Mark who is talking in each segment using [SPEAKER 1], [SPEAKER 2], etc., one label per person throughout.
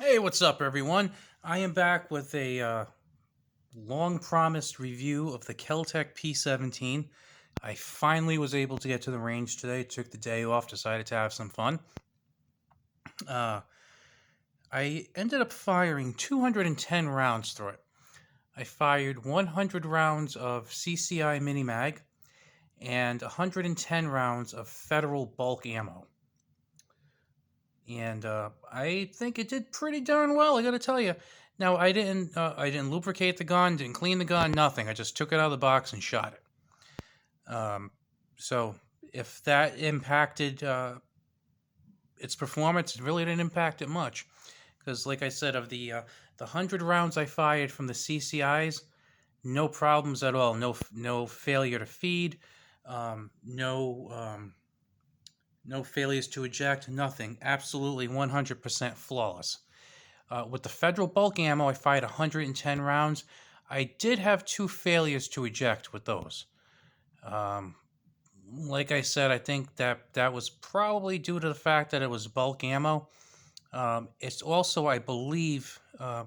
[SPEAKER 1] Hey, what's up, everyone? I am back with a long promised review of the Kel-Tec P17. I finally was able to get to the range today, took the day off, decided to have some fun. Uh, I ended up firing 210 rounds through it. I fired 100 rounds of CCI Mini Mag and 110 rounds of Federal bulk ammo. And I think it did pretty darn well. I got to tell you. Now I didn't lubricate the gun, didn't clean the gun, nothing. I just took it out of the box and shot it. So if that impacted its performance, it really didn't impact it much. Because, like I said, of the 100 rounds I fired from the CCIs, no problems at all. No failure to feed. No failures to eject. Nothing. Absolutely 100% flawless. With the Federal bulk ammo, I fired 110 rounds. I did have two failures to eject with those. Um, like I said, I think that was probably due to the fact that it was bulk ammo. It's also, I believe, I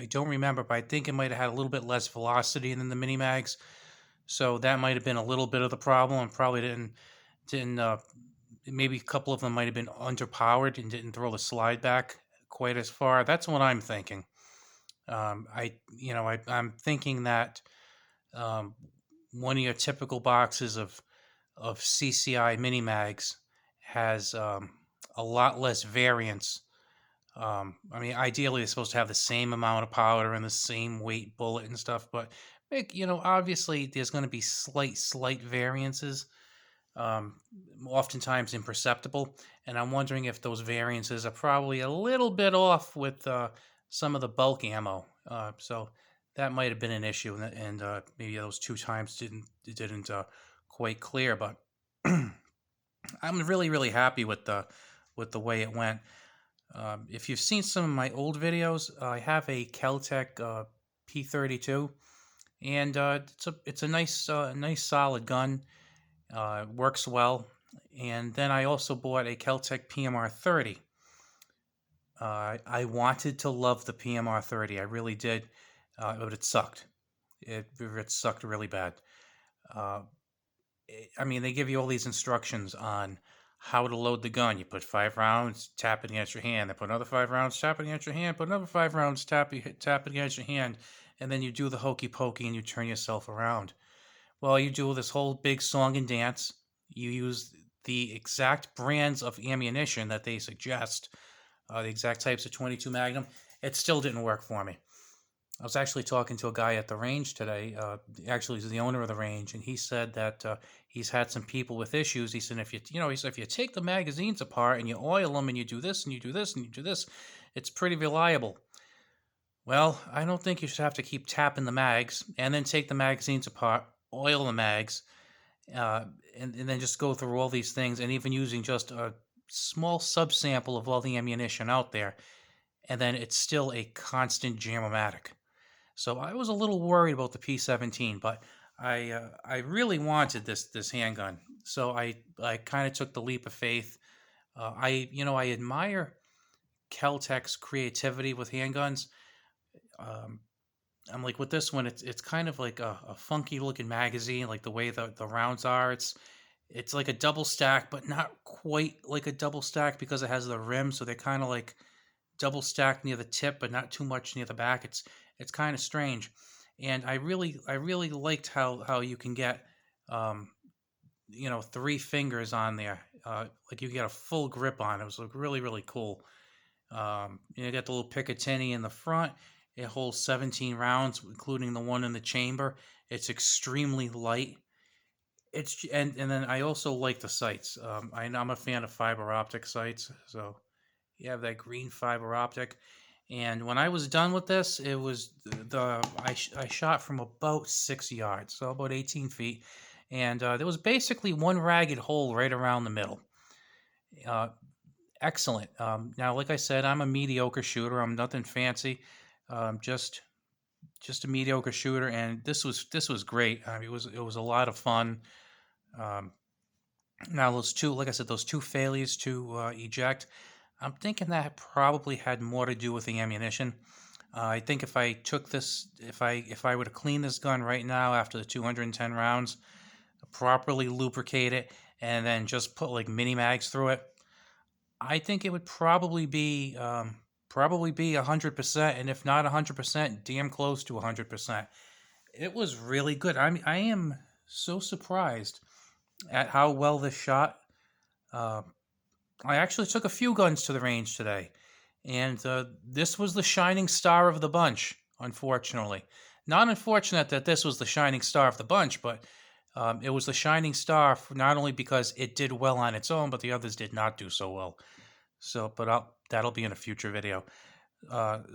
[SPEAKER 1] don't remember, but I think it might have had a little bit less velocity than the mini mags, so that might have been a little bit of the problem. And probably didn't maybe a couple of them might have been underpowered and didn't throw the slide back quite as far. That's what I'm thinking. I'm thinking that um, one of your typical boxes of CCI mini mags has a lot less variance. I mean, ideally, it's supposed to have the same amount of powder and the same weight bullet and stuff, but obviously, there's going to be slight variances, um, oftentimes imperceptible. And I'm wondering if those variances are probably a little bit off with some of the bulk ammo. So that might have been an issue, and maybe those two times didn't quite clear. But I'm really happy with the way it went. If you've seen some of my old videos, I have a Kel-Tec P32, and it's a nice solid gun. Works well. And then I also bought a Kel-Tec PMR 30. I wanted to love the PMR 30. I really did, but it sucked. It sucked really bad. Uh, I mean, they give you all these instructions on how to load the gun. You put 5 rounds, tap it against your hand. They put another 5 rounds, tap it against your hand. Put another 5 rounds, tap it against your hand, and then you do the hokey pokey and you turn yourself around. Well, you do this whole big song and dance. You use the exact brands of ammunition that they suggest, the exact types of 22 Magnum. It still didn't work for me. I was actually talking to a guy at the range today. Actually, he's the owner of the range, and he said that he's had some people with issues. He said he said if you take the magazines apart and you oil them and you do this and you do this and you do this, it's pretty reliable. Well, I don't think you should have to keep tapping the mags and then take the magazines apart, oil the mags, uh, and then just go through all these things, and even using just a small subsample of all the ammunition out there, and then it's still a constant jam-o-matic. So I was a little worried about the P17, but I really wanted this handgun, so I kind of took the leap of faith. I admire Kel-Tec's creativity with handguns. Um, I'm like with this one, it's kind of like a funky looking magazine, like the way the rounds are. It's like a double stack, but not quite like a double stack because it has the rim, so they're kind of like double stacked near the tip, but not too much near the back. It's kind of strange, and I really liked how you can get um, 3 fingers on there, like you get a full grip on it. It was like really cool. You got the little Picatinny in the front. It holds 17 rounds, including the one in the chamber. It's extremely light. And then I also like the sights. I'm a fan of fiber optic sights, so you have that green fiber optic. And when I was done with this, it was I shot from about 6 yards, so about 18 feet, and there was basically one ragged hole right around the middle. Uh, Excellent. Now, like I said, I'm a mediocre shooter. I'm nothing fancy. Just a mediocre shooter, and this was great. I mean, it was a lot of fun. Um, Now, those two, like I said, those two failures to eject. I'm thinking that probably had more to do with the ammunition. I think if I took this, if I were to clean this gun right now after the 210 rounds, properly lubricate it, and then just put like mini mags through it, I think it would probably be 100%, and if not 100%, damn close to 100%. It was really good. I am so surprised at how well this shot. Uh, I actually took a few guns to the range today, and this was the shining star of the bunch. Unfortunately, not unfortunate that this was the shining star of the bunch, but it was the shining star not only because it did well on its own, but the others did not do so well. So, but that'll be in a future video.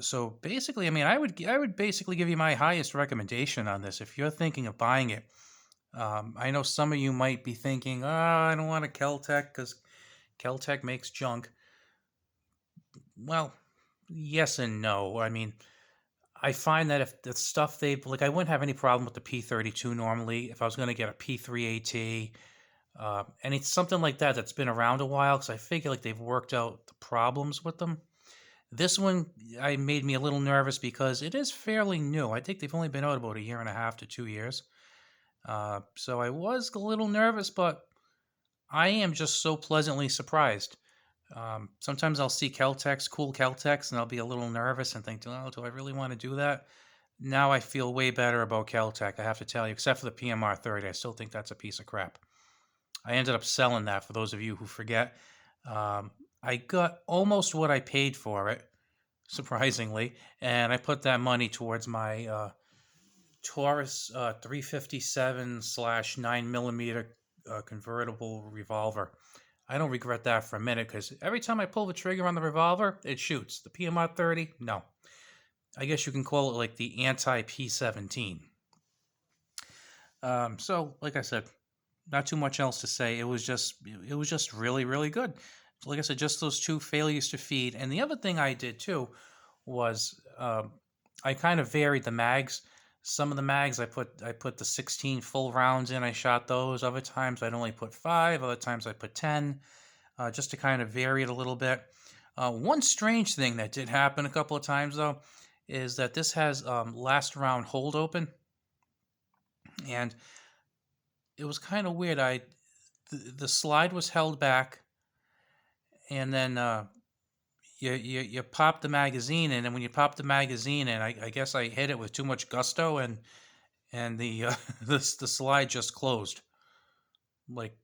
[SPEAKER 1] So basically, I mean, I would basically give you my highest recommendation on this if you're thinking of buying it. I know some of you might be thinking, "Oh, I don't want a Kel-Tec because Kel-Tec makes junk." Well, yes and no. I mean, I find that if the stuff they like, I wouldn't have any problem with the P32 normally. If I was going to get a P3AT, and it's something like that that's been around a while, because I figure like they've worked out the problems with them. This one I made me a little nervous because it is fairly new. I think they've only been out about a year and a half to 2 years. So I was a little nervous, but I am just so pleasantly surprised. Sometimes I'll see Kel-Tecs, cool Kel-Tecs, and I'll be a little nervous and think, oh, do I really want to do that? Now I feel way better about Kel-Tec, I have to tell you, except for the PMR 30. I still think that's a piece of crap. I ended up selling that for those of you who forget. I got almost what I paid for it, surprisingly, and I put that money towards my Taurus 357 slash 9mm convertible revolver. I don't regret that for a minute because every time I pull the trigger on the revolver, it shoots. The PMR 30, no. I guess you can call it like the anti P17. So, like I said, not too much else to say. It was just really, really good. Like I said, just those two failures to feed. And the other thing I did too was I kind of varied the mags. Some of the mags I put the 16 full rounds in. I shot those. Other times I'd only put 5. Other times I put 10, just to kind of vary it a little bit. One strange thing that did happen a couple of times though is that this has last round hold open, and it was kind of weird. The slide was held back, and then you pop the magazine in, and when you pop the magazine in, I guess I hit it with too much gusto, and the the slide just closed. Like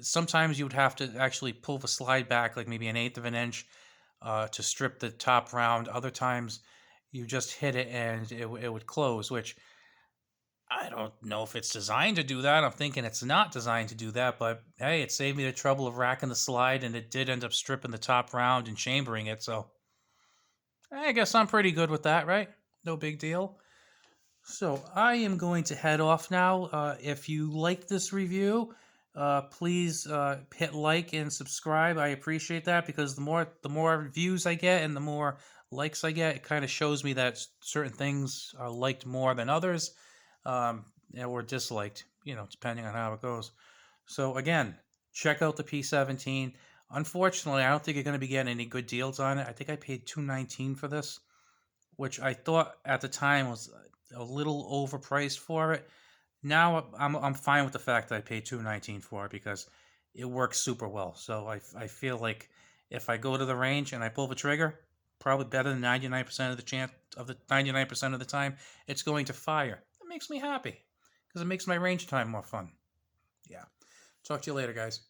[SPEAKER 1] sometimes you would have to actually pull the slide back like maybe an eighth of an inch to strip the top round. Other times you just hit it and it would close, which I don't know if it's designed to do that. I'm thinking it's not designed to do that, but hey, it saved me the trouble of racking the slide, and it did end up stripping the top round and chambering it. So I guess I'm pretty good with that, right? No big deal. So I am going to head off now. If you liked this review, please hit like and subscribe. I appreciate that because the more views I get and the more likes I get, it kind of shows me that certain things are liked more than others, or disliked. Depending on how it goes. So again, check out the P17. Unfortunately, I don't think you're going to be getting any good deals on it. I think I paid $219 for this, which I thought at the time was a little overpriced for it. Now I'm fine with the fact that I paid $219 for it because it works super well. So I feel like if I go to the range and I pull the trigger, probably better than 99% of the chance of the 99% of the time, it's going to fire. That makes me happy because it makes my range time more fun. Yeah. Talk to you later, guys.